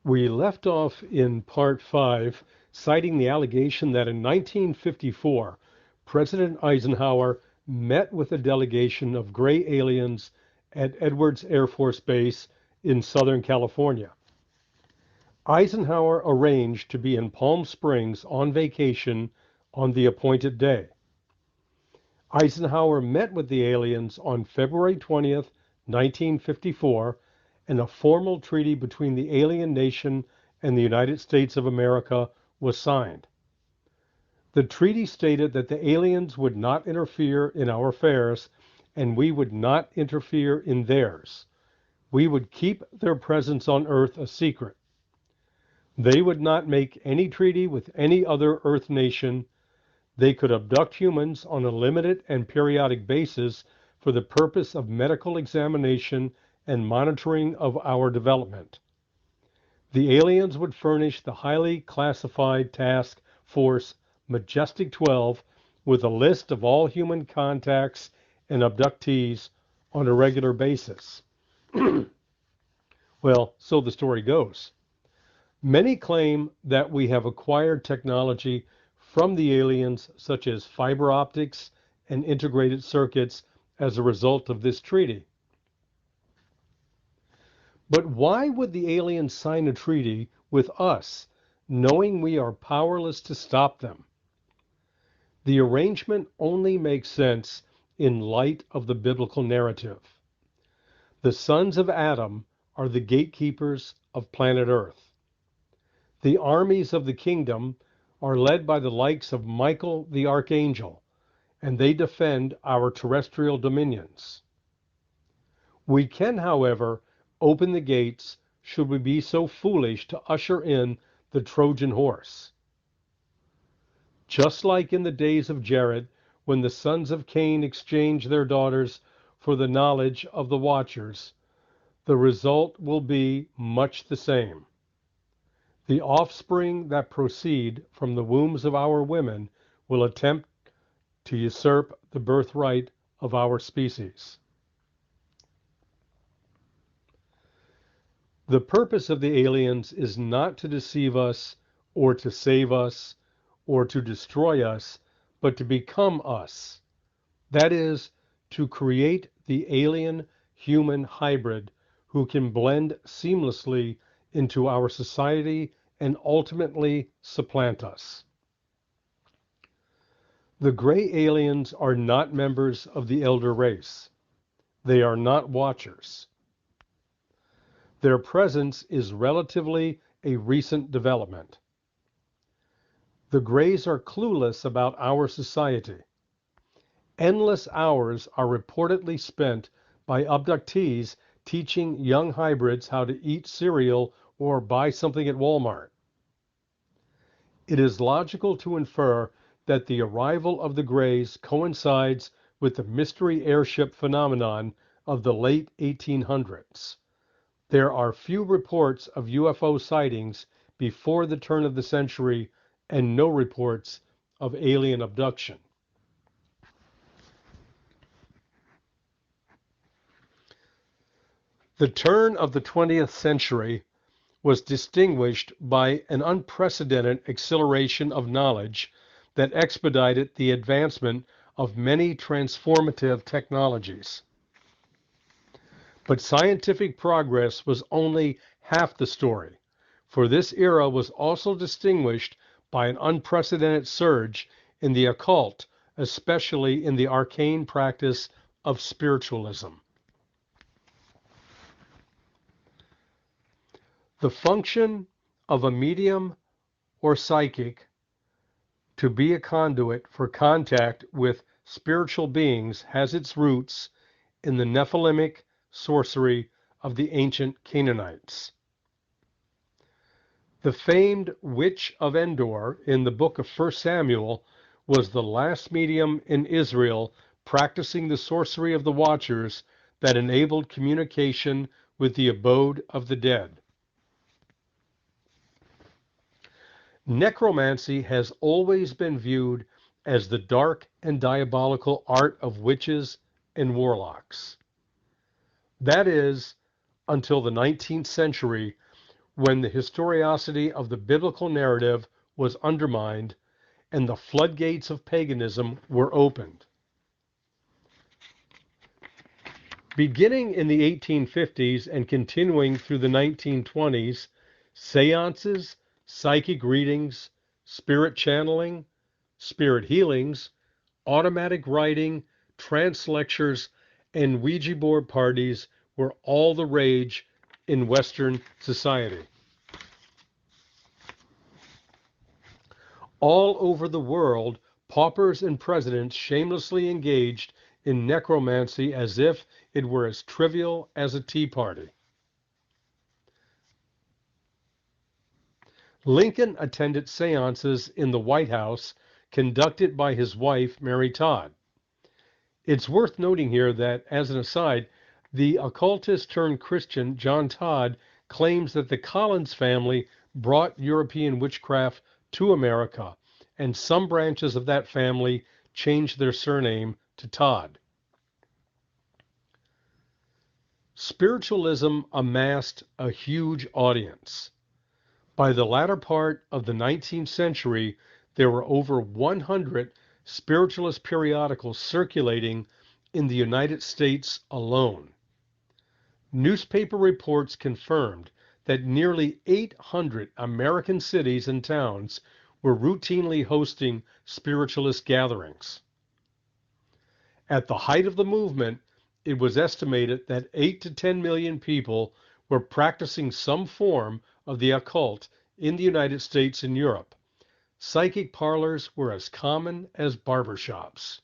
We left off in part 5, citing the allegation that in 1954, President Eisenhower met with a delegation of gray aliens at Edwards Air Force Base in Southern California. Eisenhower arranged to be in Palm Springs on vacation on the appointed day. Eisenhower met with the aliens on February 20th, 1954, and a formal treaty between the alien nation and the United States of America was signed. The treaty stated that the aliens would not interfere in our affairs, and we would not interfere in theirs. We would keep their presence on Earth a secret. They would not make any treaty with any other Earth nation. They could abduct humans on a limited and periodic basis for the purpose of medical examination and monitoring of our development. The aliens would furnish the highly classified task force Majestic 12 with a list of all human contacts and abductees on a regular basis. Well, so the story goes. Many claim that we have acquired technology from the aliens, such as fiber optics and integrated circuits, as a result of this treaty. But why would the aliens sign a treaty with us, knowing we are powerless to stop them? The arrangement only makes sense in light of the biblical narrative. The sons of Adam are the gatekeepers of planet Earth. The armies of the kingdom are led by the likes of Michael the archangel, and they defend our terrestrial dominions. We can, however, open the gates should we be so foolish to usher in the Trojan horse. Just like in the days of Jared, when the sons of Cain exchanged their daughters for the knowledge of the watchers, the result will be much the same. The offspring that proceed from the wombs of our women will attempt to usurp the birthright of our species. The purpose of the aliens is not to deceive us or to save us or to destroy us, but to become us. That is, to create the alien-human hybrid who can blend seamlessly into our society and ultimately supplant us. The gray aliens are not members of the elder race. They are not watchers. Their presence is relatively a recent development. The grays are clueless about our society. Endless hours are reportedly spent by abductees teaching young hybrids how to eat cereal or buy something at Walmart. It is logical to infer that the arrival of the grays coincides with the mystery airship phenomenon of the late 1800s. There are few reports of UFO sightings before the turn of the century and no reports of alien abduction. The turn of the 20th century was distinguished by an unprecedented acceleration of knowledge that expedited the advancement of many transformative technologies. But scientific progress was only half the story, for this era was also distinguished by an unprecedented surge in the occult, especially in the arcane practice of spiritualism. The function of a medium or psychic to be a conduit for contact with spiritual beings has its roots in the Nephilimic sorcery of the ancient Canaanites. The famed Witch of Endor in the book of 1 Samuel was the last medium in Israel practicing the sorcery of the Watchers that enabled communication with the abode of the dead. Necromancy has always been viewed as the dark and diabolical art of witches and warlocks. That is, until the 19th century, when the historicity of the biblical narrative was undermined and the floodgates of paganism were opened. Beginning in the 1850s and continuing through the 1920s, seances, psychic readings, spirit channeling, spirit healings, automatic writing, trance lectures, and Ouija board parties were all the rage in Western society. All over the world, paupers and presidents shamelessly engaged in necromancy as if it were as trivial as a tea party. Lincoln attended seances in the White House conducted by his wife, Mary Todd. It's worth noting here that, as an aside, the occultist turned Christian John Todd claims that the Collins family brought European witchcraft to America, and some branches of that family changed their surname to Todd. Spiritualism amassed a huge audience. By the latter part of the 19th century, there were over 100 spiritualist periodicals circulating in the United States alone. Newspaper reports confirmed that nearly 800 American cities and towns were routinely hosting spiritualist gatherings. At the height of the movement, it was estimated that 8 to 10 million people were practicing some form of the occult in the United States and Europe. Psychic parlors were as common as barbershops.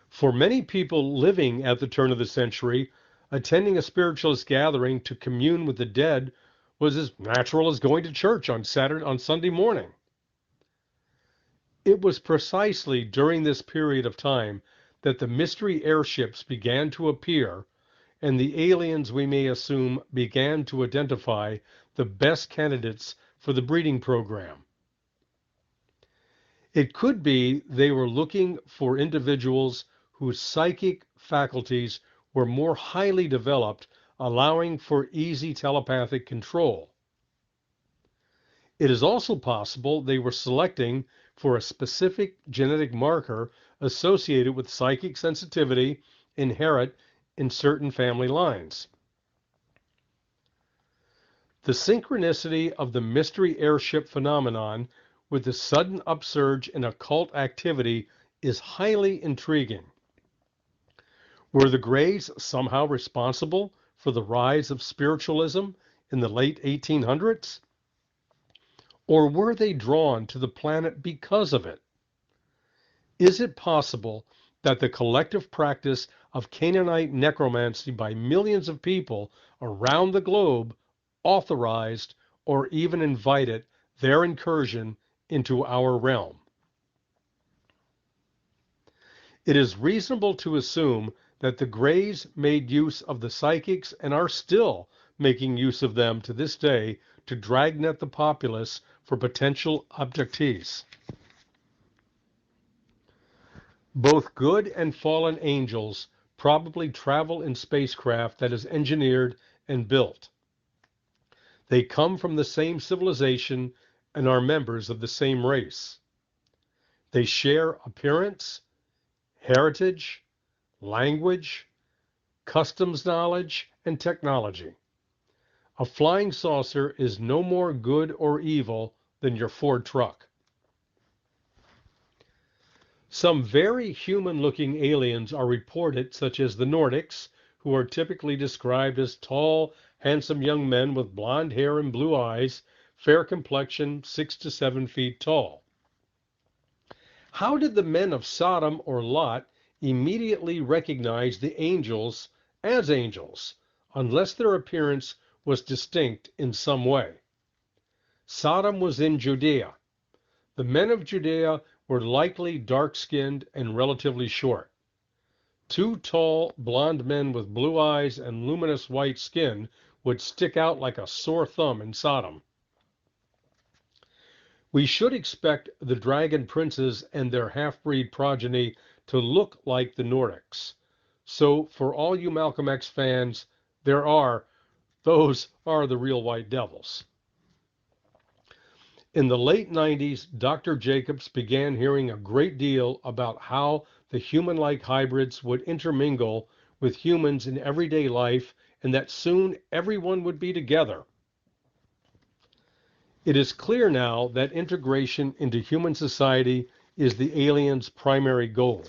For many people living at the turn of the century, attending a spiritualist gathering to commune with the dead was as natural as going to church on Sunday morning. It was precisely during this period of time that the mystery airships began to appear, and the aliens, we may assume, began to identify the best candidates for the breeding program. It could be they were looking for individuals whose psychic faculties were more highly developed, allowing for easy telepathic control. It is also possible they were selecting for a specific genetic marker associated with psychic sensitivity inherent in certain family lines. The synchronicity of the mystery airship phenomenon with the sudden upsurge in occult activity is highly intriguing. Were the Greys somehow responsible for the rise of spiritualism in the late 1800s? Or were they drawn to the planet because of it? Is it possible that the collective practice of Canaanite necromancy by millions of people around the globe authorized or even invited their incursion into our realm? It is reasonable to assume that the Greys made use of the psychics and are still making use of them to this day to dragnet the populace for potential abductees. Both good and fallen angels probably travel in spacecraft that is engineered and built. They come from the same civilization and are members of the same race. They share appearance, heritage, language, customs knowledge, and technology. A flying saucer is no more good or evil than your Ford truck. Some very human-looking aliens are reported, such as the Nordics, who are typically described as tall, handsome young men with blonde hair and blue eyes, fair complexion, 6 to 7 feet tall. How did the men of Sodom or Lot immediately recognize the angels as angels, unless their appearance was distinct in some way? Sodom was in Judea. The men of Judea were likely dark-skinned and relatively short. Two tall, blond men with blue eyes and luminous white skin would stick out like a sore thumb in Sodom. We should expect the dragon princes and their half-breed progeny to look like the Nordics. So, for all you Malcolm X fans, Those are the real white devils. In the late 90s, Dr. Jacobs began hearing a great deal about how the human-like hybrids would intermingle with humans in everyday life and that soon everyone would be together. It is clear now that integration into human society is the aliens' primary goal.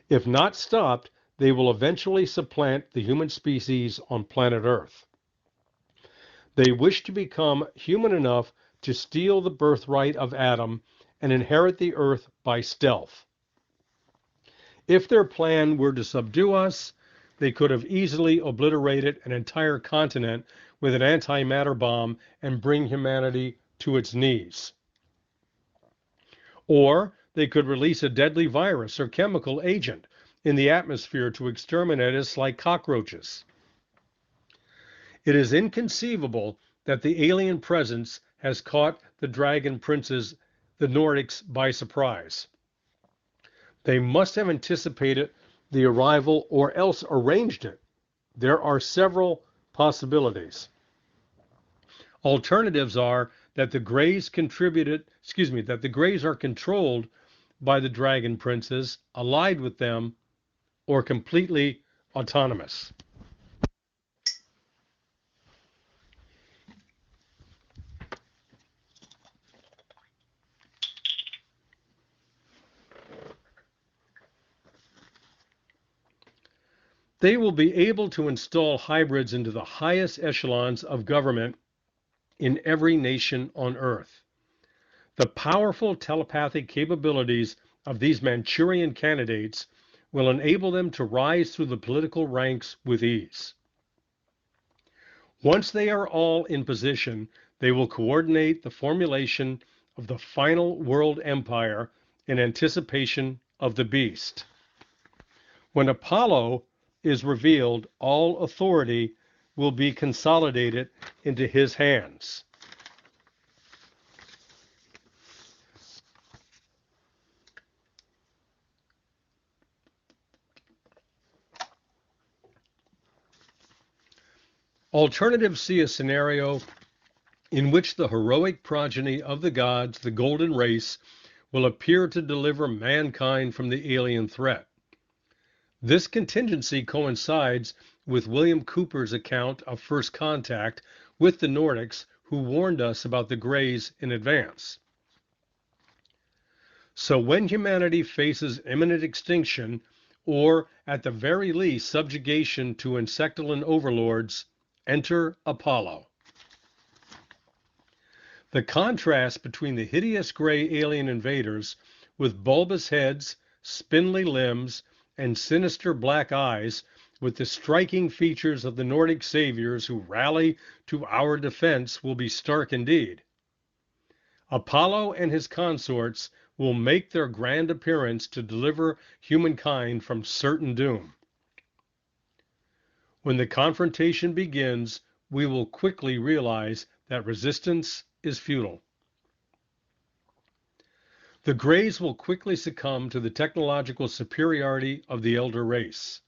If not stopped, they will eventually supplant the human species on planet Earth. They wish to become human enough to steal the birthright of Adam and inherit the earth by stealth. If their plan were to subdue us, they could have easily obliterated an entire continent with an antimatter bomb and bring humanity to its knees. Or they could release a deadly virus or chemical agent in the atmosphere to exterminate us like cockroaches. It is inconceivable that the alien presence has caught the dragon princes, the Nordics, by surprise. They must have anticipated the arrival or else arranged it. There are several possibilities. Alternatives are that the Greys that the Greys are controlled by the dragon princes, allied with them, or completely autonomous. They will be able to install hybrids into the highest echelons of government in every nation on Earth. The powerful telepathic capabilities of these Manchurian candidates will enable them to rise through the political ranks with ease. Once they are all in position, they will coordinate the formulation of the final world empire in anticipation of the beast. When Apollo is revealed, all authority will be consolidated into his hands. Alternatives see a scenario in which the heroic progeny of the gods, the golden race, will appear to deliver mankind from the alien threat. This contingency coincides with William Cooper's account of first contact with the Nordics, who warned us about the Greys in advance. So when humanity faces imminent extinction, or at the very least subjugation to insectoid overlords, enter Apollo. The contrast between the hideous gray alien invaders with bulbous heads, spindly limbs, and sinister black eyes, with the striking features of the Nordic saviors who rally to our defense, will be stark indeed. Apollo and his consorts will make their grand appearance to deliver humankind from certain doom. When the confrontation begins, we will quickly realize that resistance is futile. The Greys will quickly succumb to the technological superiority of the elder race.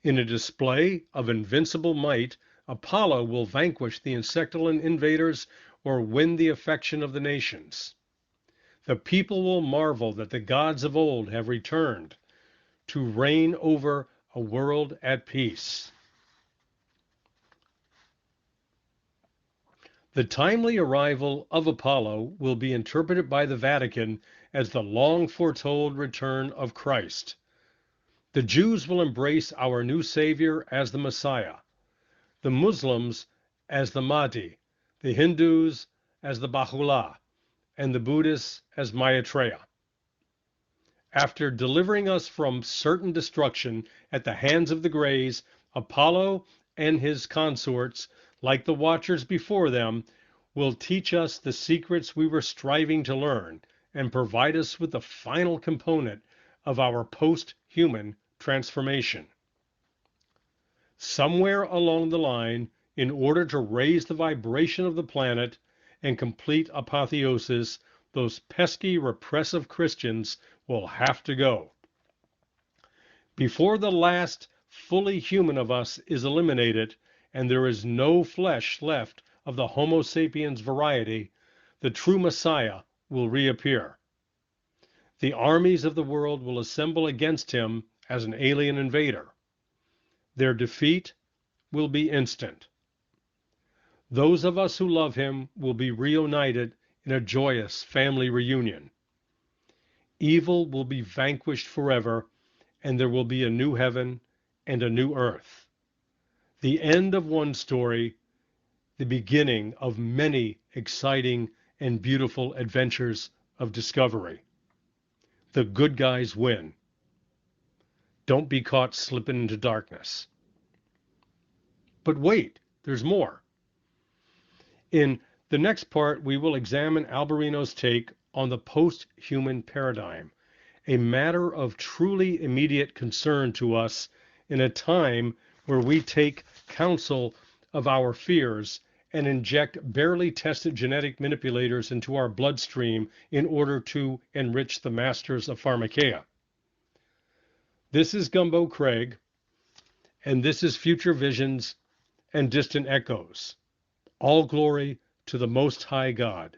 In a display of invincible might, Apollo will vanquish the insectoid invaders or win the affection of the nations. The people will marvel that the gods of old have returned to reign over a world at peace. The timely arrival of Apollo will be interpreted by the Vatican as the long foretold return of Christ. The Jews will embrace our new Savior as the Messiah, the Muslims as the Mahdi, the Hindus as the Baha'u'llah, and the Buddhists as Maitreya. After delivering us from certain destruction at the hands of the Greys, Apollo and his consorts, like the Watchers before them, will teach us the secrets we were striving to learn and provide us with the final component of our post-human transformation. Somewhere along the line, in order to raise the vibration of the planet and complete apotheosis, those pesky repressive Christians will have to go. Before the last fully human of us is eliminated, and there is no flesh left of the Homo sapiens variety, the true Messiah will reappear. The armies of the world will assemble against him as an alien invader. Their defeat will be instant. Those of us who love him will be reunited in a joyous family reunion. Evil will be vanquished forever, and there will be a new heaven and a new earth. The end of one story, the beginning of many exciting and beautiful adventures of discovery. The good guys win. Don't be caught slipping into darkness. But wait, there's more. In the next part, we will examine Alberino's take on the post-human paradigm, a matter of truly immediate concern to us in a time where we take counsel of our fears and inject barely tested genetic manipulators into our bloodstream in order to enrich the masters of pharmakeia. This is Gumbo Craig, and this is Future Visions and Distant Echoes. All glory to the Most High God.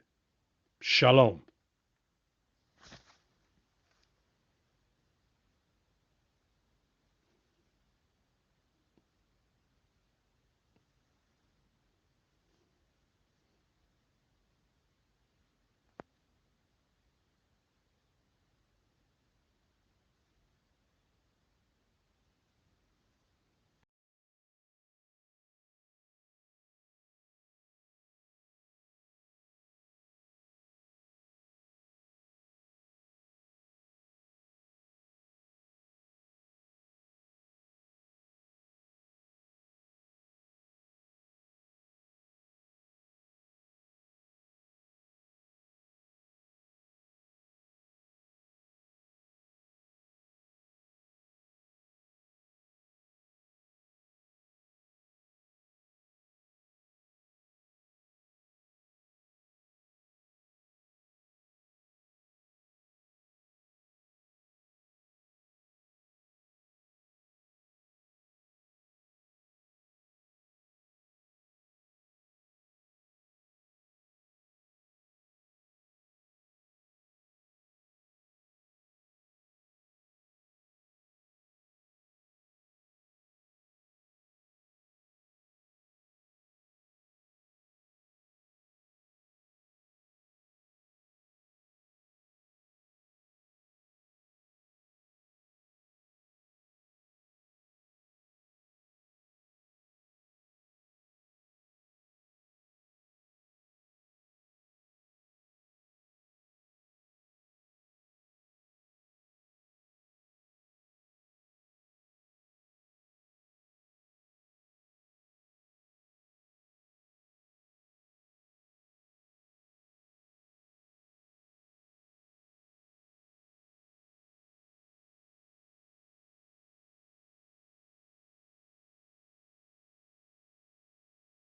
Shalom.